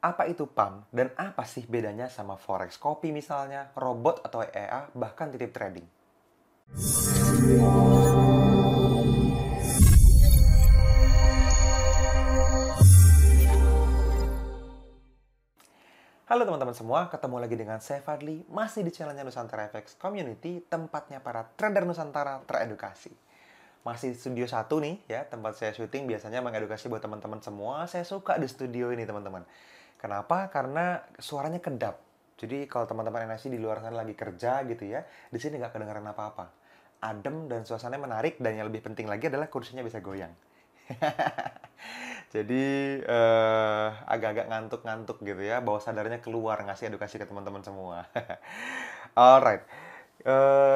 Apa itu PAM dan apa sih bedanya sama forex copy misalnya, robot atau EA, bahkan titip trading? Halo teman-teman semua, ketemu lagi dengan saya Fadli, masih di channelnya Nusantara FX Community, tempatnya para trader Nusantara teredukasi. Masih di studio 1 nih ya, tempat saya syuting biasanya mengedukasi buat teman-teman semua. Saya suka di studio ini teman-teman. Kenapa? Karena suaranya kedap. Jadi kalau teman-teman NSC di luar sana lagi kerja gitu ya, di sini nggak kedengeran apa-apa. Adem dan suasananya menarik, dan yang lebih penting lagi adalah kursinya bisa goyang. Jadi agak-agak ngantuk-ngantuk gitu ya, bawah sadarnya keluar ngasih edukasi ke teman-teman semua. Alright.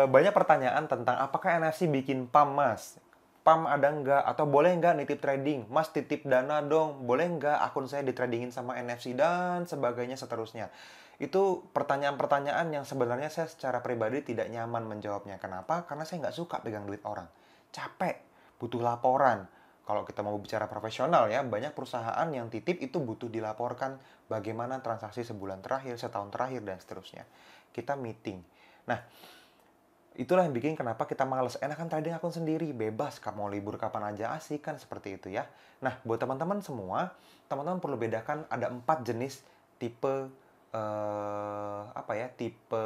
Banyak pertanyaan tentang apakah NFC bikin PAM, Mas? PAM ada nggak? Atau boleh nggak nitip trading? Mas titip dana dong, boleh nggak akun saya ditradingin sama NFC? Dan sebagainya seterusnya. Itu pertanyaan-pertanyaan yang sebenarnya saya secara pribadi tidak nyaman menjawabnya. Kenapa? Karena saya nggak suka pegang duit orang. Capek, butuh laporan. Kalau kita mau bicara profesional ya, banyak perusahaan yang titip itu butuh dilaporkan bagaimana transaksi sebulan terakhir, setahun terakhir, dan seterusnya. Kita meeting. Nah, itulah yang bikin kenapa kita males. Enakan trading akun sendiri, bebas, mau libur kapan aja, asik kan, seperti itu ya. Nah, buat teman-teman semua, teman-teman perlu bedakan ada 4 jenis tipe tipe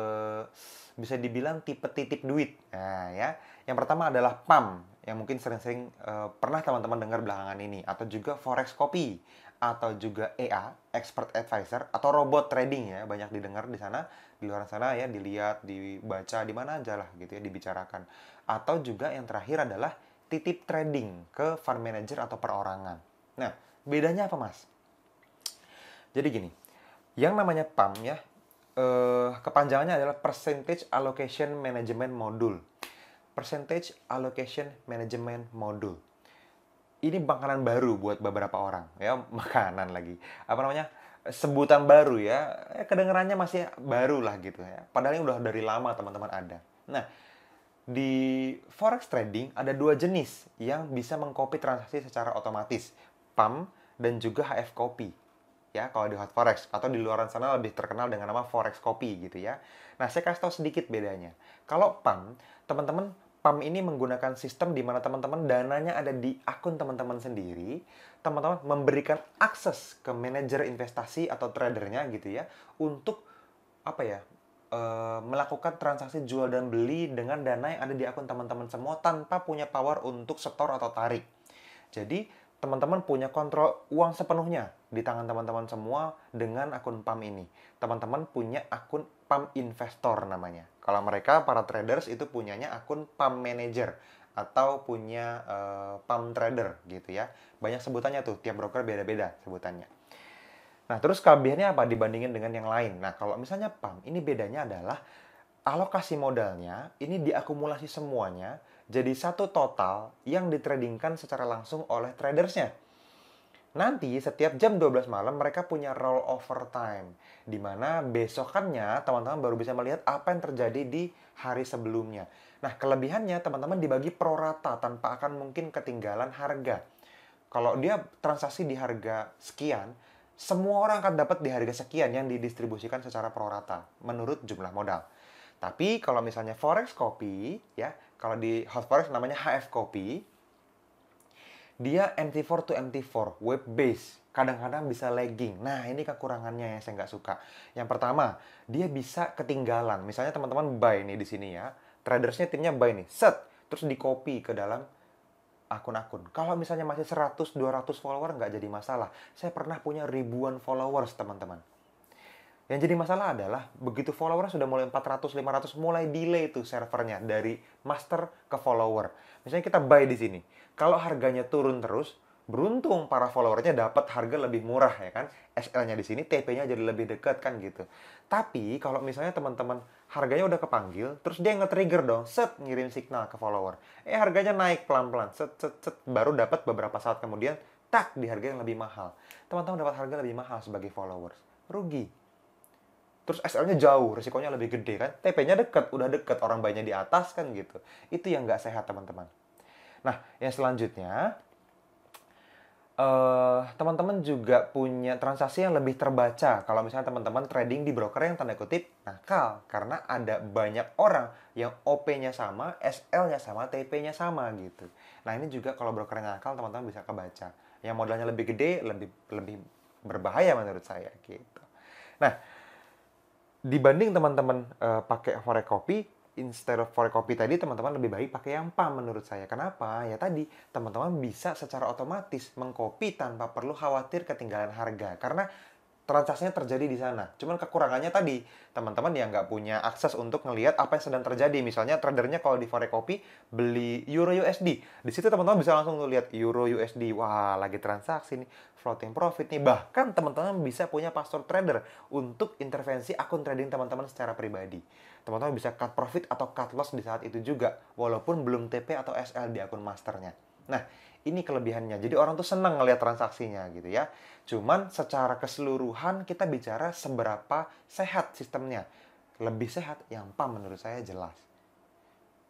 bisa dibilang tipe titip duit. Nah, ya. Yang pertama adalah PAM, yang mungkin sering-sering pernah teman-teman dengar belakangan ini, atau juga forex copy, atau juga EA, expert advisor, atau robot trading ya, banyak didengar di sana, di luar sana ya, dilihat, dibaca di mana aja lah gitu ya, dibicarakan. Atau juga yang terakhir adalah titip trading ke fund manager atau perorangan. Nah, bedanya apa, Mas? Jadi gini, yang namanya PAM ya, kepanjangannya adalah Percentage Allocation Management Module. Percentage Allocation Management Module. Ini makanan baru buat beberapa orang ya, makanan lagi. Apa namanya? Sebutan baru ya. Kedengarannya masih baru lah gitu ya. Padahal ini udah dari lama teman-teman ada. Nah, di forex trading ada 2 jenis yang bisa mengcopy transaksi secara otomatis, PAM dan juga HF copy. Ya, kalau di hot forex atau di luaran sana lebih terkenal dengan nama forex copy gitu ya. Nah, saya kasih tahu sedikit bedanya. Kalau PAM, teman-teman, PAM ini menggunakan sistem di mana teman-teman dananya ada di akun teman-teman sendiri. Teman-teman memberikan akses ke manajer investasi atau tradernya gitu ya, untuk apa ya? Melakukan transaksi jual dan beli dengan dana yang ada di akun teman-teman semua tanpa punya power untuk setor atau tarik. Jadi, teman-teman punya kontrol uang sepenuhnya di tangan teman-teman semua dengan akun PAM ini. Teman-teman punya akun PAM Investor namanya. Kalau mereka, para traders, itu punyanya akun PAM Manager atau punya PAM Trader gitu ya. Banyak sebutannya tuh, tiap broker beda-beda sebutannya. Nah, terus kelebihannya apa dibandingin dengan yang lain? Nah, kalau misalnya PAM, ini bedanya adalah alokasi modalnya ini diakumulasi semuanya jadi satu total yang ditradingkan secara langsung oleh tradersnya. Nanti setiap jam 12 malam mereka punya roll over time, di mana besokannya teman-teman baru bisa melihat apa yang terjadi di hari sebelumnya. Nah, kelebihannya teman-teman dibagi pro rata tanpa akan mungkin ketinggalan harga. Kalau dia transaksi di harga sekian, semua orang akan dapat di harga sekian yang didistribusikan secara pro rata menurut jumlah modal. Tapi kalau misalnya forex copy ya, kalau di hot forex namanya HF copy, dia MT4 to MT4, web base. Kadang-kadang bisa lagging. Nah, ini kekurangannya yang saya nggak suka. Yang pertama, dia bisa ketinggalan. Misalnya teman-teman buy nih di sini ya. Tradersnya timnya buy nih. Set. Terus di copy ke dalam akun-akun. Kalau misalnya masih 100-200 follower nggak jadi masalah. Saya pernah punya ribuan followers, teman-teman. Yang jadi masalah adalah begitu follower sudah mulai 400-500, mulai delay tuh servernya dari master ke follower. Misalnya kita buy di sini. Kalau harganya turun terus, beruntung para followernya dapat harga lebih murah ya kan. SL-nya di sini, TP-nya jadi lebih dekat kan gitu. Tapi kalau misalnya teman-teman harganya udah kepanggil, terus dia nge-trigger dong, set ngirim signal ke follower. Harganya naik pelan-pelan, set set set, baru dapat beberapa saat kemudian tak di harga yang lebih mahal. Teman-teman dapat harga lebih mahal sebagai followers. Rugi. Terus SL-nya jauh, risikonya lebih gede kan. TP-nya dekat, udah dekat, orang banyak di atas kan gitu. Itu yang nggak sehat teman-teman. Nah, yang selanjutnya, teman-teman juga punya transaksi yang lebih terbaca. Kalau misalnya teman-teman trading di broker yang tanda kutip nakal. Karena ada banyak orang yang OP-nya sama, SL-nya sama, TP-nya sama gitu. Nah ini juga kalau broker yang nakal teman-teman bisa kebaca. Yang modalnya lebih gede, lebih berbahaya menurut saya gitu. Nah, dibanding teman-teman pakai forex copy, instead of forex copy tadi, teman-teman lebih baik pakai yang PAM menurut saya. Kenapa? Ya tadi, teman-teman bisa secara otomatis mengcopy tanpa perlu khawatir ketinggalan harga. Karena transaksinya terjadi di sana. Cuman kekurangannya tadi, teman-teman yang nggak punya akses untuk ngelihat apa yang sedang terjadi. Misalnya tradernya kalau di forex copy beli euro USD. Di situ teman-teman bisa langsung lihat euro USD. Wah, lagi transaksi nih, floating profit nih. Bahkan teman-teman bisa punya password trader untuk intervensi akun trading teman-teman secara pribadi. Teman-teman bisa cut profit atau cut loss di saat itu juga, walaupun belum TP atau SL di akun masternya. Nah, ini kelebihannya. Jadi orang tuh senang ngelihat transaksinya gitu ya. Cuman secara keseluruhan kita bicara seberapa sehat sistemnya. Lebih sehat yang PAM menurut saya jelas.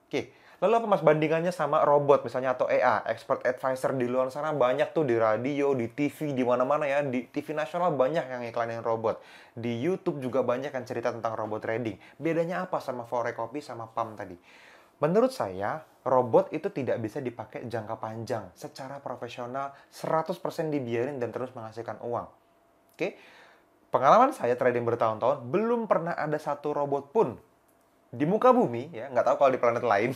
Oke, lalu apa mas bandingannya sama robot misalnya atau EA, expert advisor di luar sana banyak tuh di radio, di TV, di mana-mana ya, di TV nasional banyak yang iklanin robot. Di YouTube juga banyak yang cerita tentang robot trading. Bedanya apa sama forex copy sama PAM tadi? Menurut saya, robot itu tidak bisa dipakai jangka panjang, secara profesional, 100% dibiarin dan terus menghasilkan uang. Oke? Pengalaman saya trading bertahun-tahun, belum pernah ada satu robot pun di muka bumi, ya, nggak tahu kalau di planet lain.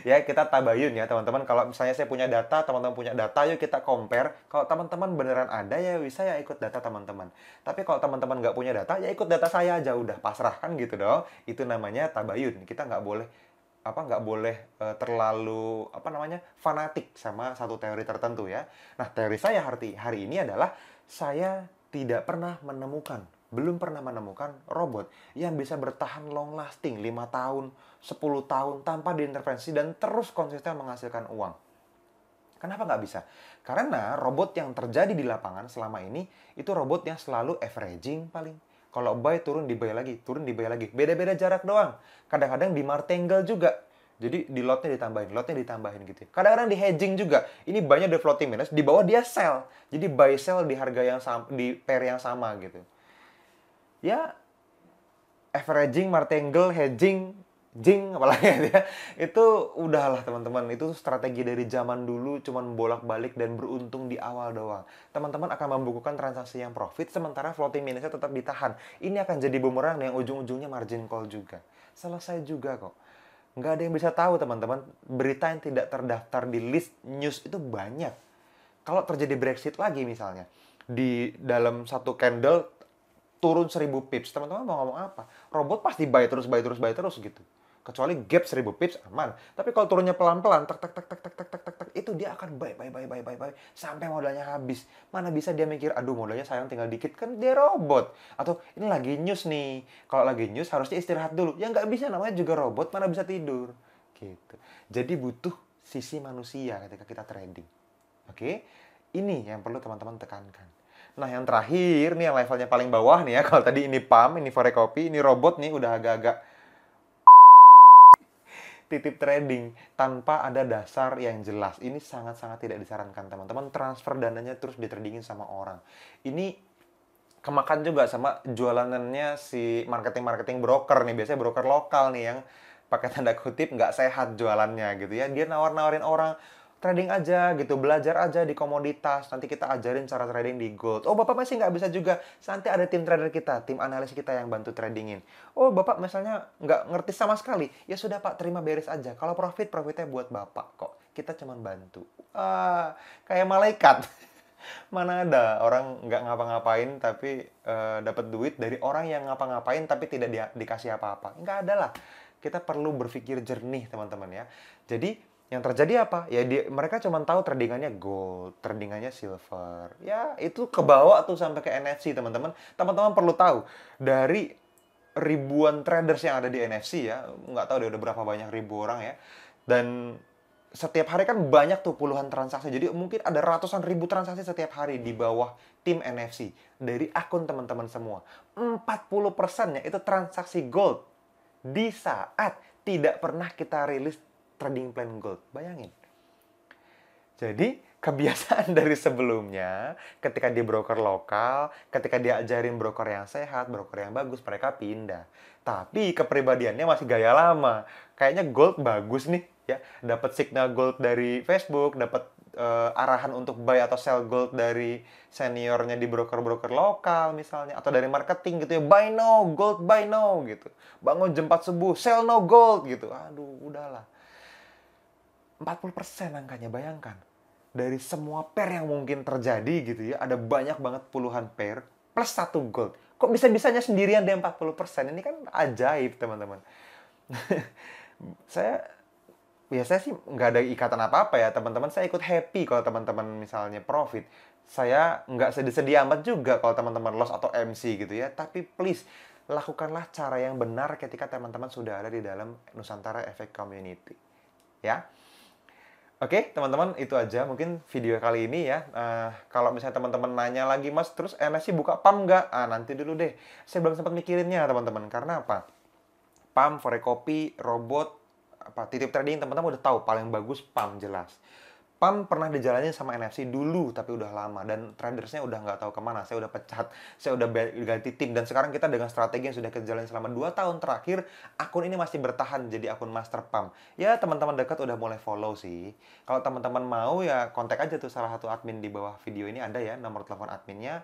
Ya, kita tabayun ya, teman-teman. Kalau misalnya saya punya data, teman-teman punya data, yuk kita compare. Kalau teman-teman beneran ada, ya bisa ya ikut data teman-teman. Tapi kalau teman-teman nggak punya data, ya ikut data saya aja, udah pasrah kan gitu dong. Itu namanya tabayun. Kita nggak boleh terlalu fanatik sama satu teori tertentu ya. Nah, teori saya hari ini adalah saya belum pernah menemukan robot yang bisa bertahan long lasting 5 tahun, 10 tahun tanpa diintervensi dan terus konsisten menghasilkan uang. Kenapa nggak bisa? Karena robot yang terjadi di lapangan selama ini itu robot yang selalu averaging paling. Kalau buy turun di buy lagi, turun di buy lagi. Beda-beda jarak doang. Kadang-kadang di martingale juga. Jadi di lotnya ditambahin gitu. Kadang-kadang di hedging juga. Ini buy-nya udah floating minus, di bawah dia sell. Jadi buy sell di harga yang sama, di pair yang sama gitu. Ya, averaging, martingale, hedging, jing apalagi ya. Itu udahlah teman-teman, itu strategi dari zaman dulu cuman bolak-balik dan beruntung di awal doang. Teman-teman akan membukukan transaksi yang profit sementara floating minusnya tetap ditahan. Ini akan jadi bumerang yang ujung-ujungnya margin call juga. Selesai juga kok. Nggak ada yang bisa tahu teman-teman, berita yang tidak terdaftar di list news itu banyak. Kalau terjadi Brexit lagi misalnya, di dalam satu candle turun 1000 pips, teman-teman mau ngomong apa? Robot pasti buy terus gitu. Kecuali gap 1000 pips aman. Tapi kalau turunnya pelan-pelan, itu dia akan buy sampai modalnya habis. Mana bisa dia mikir, aduh modalnya sayang tinggal dikit, kan dia robot. Atau ini lagi news nih. Kalau lagi news harusnya istirahat dulu. Ya nggak bisa, namanya juga robot, mana bisa tidur. Gitu. Jadi butuh sisi manusia ketika kita trading. Oke? Ini yang perlu teman-teman tekankan. Nah, yang terakhir nih yang levelnya paling bawah nih ya. Kalau tadi ini PAM, ini forex copy, ini robot nih udah agak-agak titip trading tanpa ada dasar yang jelas. Ini sangat-sangat tidak disarankan teman-teman. Transfer dananya terus ditradingin sama orang. Ini kemakan juga sama jualanannya si marketing broker nih. Biasanya broker lokal nih yang pakai tanda kutip nggak sehat jualannya gitu ya. Dia nawar-nawarin orang, trading aja gitu, belajar aja di komoditas, nanti kita ajarin cara trading di gold. Oh, Bapak masih nggak bisa juga, nanti ada tim trader kita, tim analis kita yang bantu tradingin. Oh, Bapak misalnya nggak ngerti sama sekali, ya sudah Pak, terima beres aja. Kalau profitnya buat Bapak kok, kita cuma bantu. Kayak malaikat. Mana ada orang nggak ngapa-ngapain tapi dapat duit dari orang yang ngapa-ngapain tapi tidak dikasih apa-apa. Nggak ada lah. Kita perlu berpikir jernih teman-teman ya. Jadi yang terjadi apa? Ya mereka cuma tahu tradingannya gold, tradingannya silver. Ya itu kebawa tuh sampai ke NFC teman-teman. Teman-teman perlu tahu dari ribuan traders yang ada di NFC ya, nggak tahu deh udah berapa banyak ribu orang ya. Dan setiap hari kan banyak tuh puluhan transaksi. Jadi mungkin ada ratusan ribu transaksi setiap hari di bawah tim NFC dari akun teman-teman semua. 40%-nya itu transaksi gold di saat tidak pernah kita rilis trading plan gold. Bayangin. Jadi kebiasaan dari sebelumnya, ketika di broker lokal, ketika dia ajarin broker yang sehat, broker yang bagus, mereka pindah. Tapi kepribadiannya masih gaya lama. Kayaknya gold bagus nih, ya. Dapat signal gold dari Facebook, dapat arahan untuk buy atau sell gold dari seniornya di broker-broker lokal misalnya, atau dari marketing gitu ya, buy no, gold buy no gitu. Bangun jam 4 subuh, sell no gold gitu. Aduh, udahlah. 40% angkanya, bayangkan. Dari semua pair yang mungkin terjadi gitu ya, ada banyak banget puluhan pair plus satu gold. Kok bisa-bisanya sendirian dia 40%? Ini kan ajaib, teman-teman. Saya biasanya sih nggak ada ikatan apa-apa ya, teman-teman. Saya ikut happy kalau teman-teman misalnya profit. Saya nggak sedih-sedih amat juga kalau teman-teman loss atau MC gitu ya. Tapi please, lakukanlah cara yang benar ketika teman-teman sudah ada di dalam Nusantara Efek Community. Ya. Oke, teman-teman, itu aja mungkin video kali ini ya. Kalau misalnya teman-teman nanya lagi, Mas, terus NSC buka PAM nggak? Nanti dulu deh. Saya belum sempat mikirinnya, teman-teman. Karena apa? PAM, Forekopi, Robot, titip trading, teman-teman udah tahu paling bagus PAM jelas. PAM pernah dijalanin sama NFC dulu, tapi udah lama. Dan tradersnya udah nggak tahu kemana. Saya udah pecat, saya udah ganti tim. Dan sekarang kita dengan strategi yang sudah kita jalani selama 2 tahun terakhir, akun ini masih bertahan jadi akun master PAM. Ya, teman-teman dekat udah mulai follow sih. Kalau teman-teman mau ya kontak aja tuh salah satu admin di bawah video ini, ada ya nomor telepon adminnya.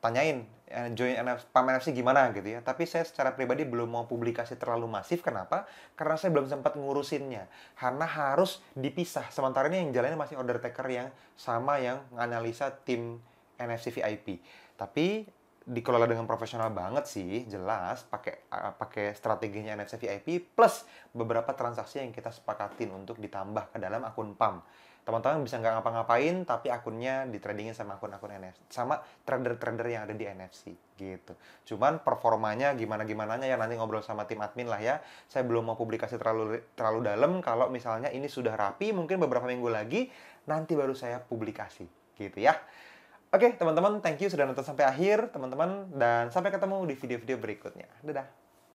Tanyain join PAM NFC gimana gitu ya. Tapi saya secara pribadi belum mau publikasi terlalu masif. Kenapa? Karena saya belum sempat ngurusinnya. Karena harus dipisah. Sementara ini yang jalannya masih order taker yang sama, yang menganalisa tim NFC VIP. Tapi dikelola dengan profesional banget sih, jelas pakai strateginya NFC VIP plus beberapa transaksi yang kita sepakatin untuk ditambah ke dalam akun PAM. Teman-teman bisa nggak ngapa-ngapain, tapi akunnya ditradingin sama akun-akun NFC, sama trader-trader yang ada di NFC gitu. Cuman performanya gimana-gimananya ya nanti ngobrol sama tim admin lah ya. Saya belum mau publikasi terlalu dalam. Kalau misalnya ini sudah rapi, mungkin beberapa minggu lagi nanti baru saya publikasi gitu ya. Oke, teman-teman, thank you sudah nonton sampai akhir, teman-teman, dan sampai ketemu di video-video berikutnya. Dadah.